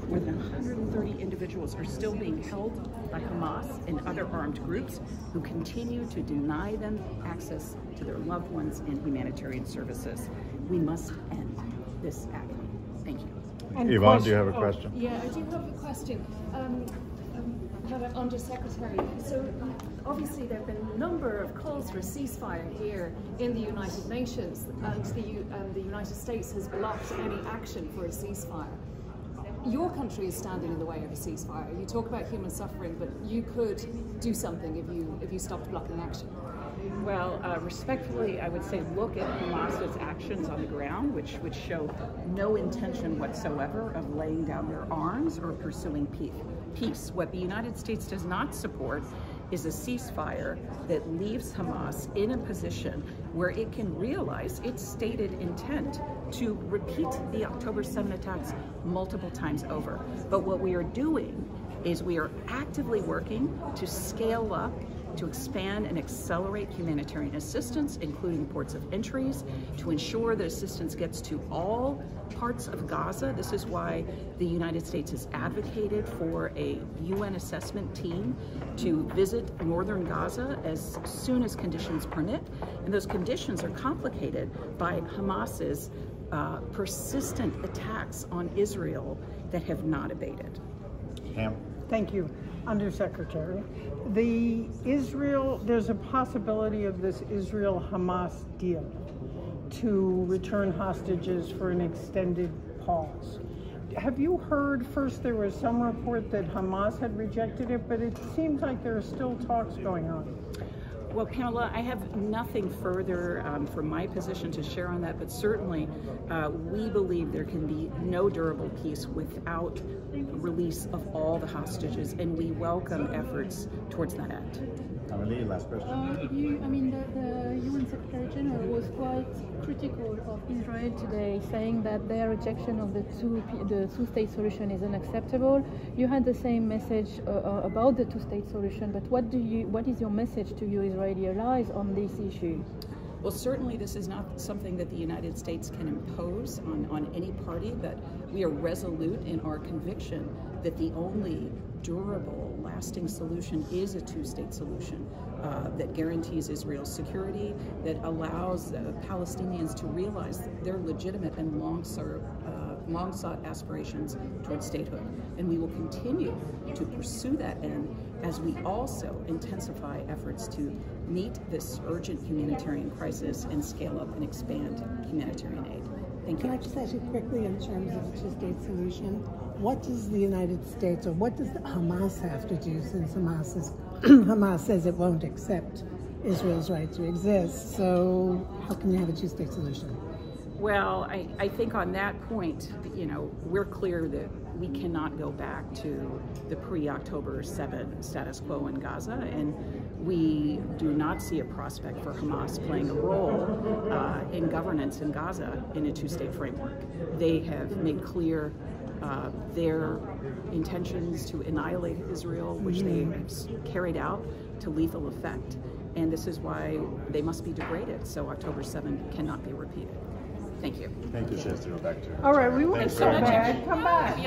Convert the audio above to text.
More than 130 individuals are still being held by Hamas and other armed groups who continue to deny them access to their loved ones and humanitarian services. We must end this agony. Thank you. And Yvonne, do you have a question? Yeah, I do have a question. Madam Undersecretary, so obviously there have been a number of calls for a ceasefire here in the United Nations, and the United States has blocked any action for a ceasefire. Your country is standing in the way of a ceasefire. You talk about human suffering, but you could do something if you stopped blocking action. Well, respectfully, I would say look at Hamas's actions on the ground, which show no intention whatsoever of laying down their arms or pursuing peace. What the United States does not support is a ceasefire that leaves Hamas in a position where it can realize its stated intent to repeat the October 7 attacks multiple times over. But what we are doing is we are actively working to scale up, to expand and accelerate humanitarian assistance, including ports of entries, to ensure that assistance gets to all parts of Gaza. This is why the United States has advocated for a UN assessment team to visit northern Gaza as soon as conditions permit. And those conditions are complicated by Hamas's persistent attacks on Israel that have not abated. Pam? Thank you, Undersecretary. There's a possibility of this Israel-Hamas deal to return hostages for an extended pause. Have you heard, first there was some report that Hamas had rejected it, but it seems like there are still talks going on. Well, Pamela, I have nothing further from my position to share on that, but certainly we believe there can be no durable peace without release of all the hostages, and we welcome efforts towards that end. Amelie, last question. The UN Secretary General was quite critical of Israel today, saying that their rejection of the two-state solution is unacceptable. You had the same message about the two-state solution, but what is your message to your Israeli allies on this issue? Well, certainly this is not something that the United States can impose on any party, but we are resolute in our conviction that the only durable, lasting solution is a two-state solution that guarantees Israel's security, that allows Palestinians to realize their legitimate and long-sought aspirations towards statehood. And we will continue to pursue that end as we also intensify efforts to meet this urgent humanitarian crisis and scale up and expand humanitarian aid. Thank you. Can I just ask you quickly, in terms of the two-state solution, what does the United States, or what does Hamas have to do, since Hamas says it won't accept Israel's right to exist? So how can you have a two-state solution? Well, I think on that point, we're clear that we cannot go back to the pre-October 7 status quo in Gaza, and we do not see a prospect for Hamas playing a role in governance in Gaza in a two-state framework. They have made clear their intentions to annihilate Israel, which they have carried out to lethal effect, and this is why they must be degraded, so October 7 cannot be repeated. Thank you. Thank you, Chester. Back to you. All right, we want to come back.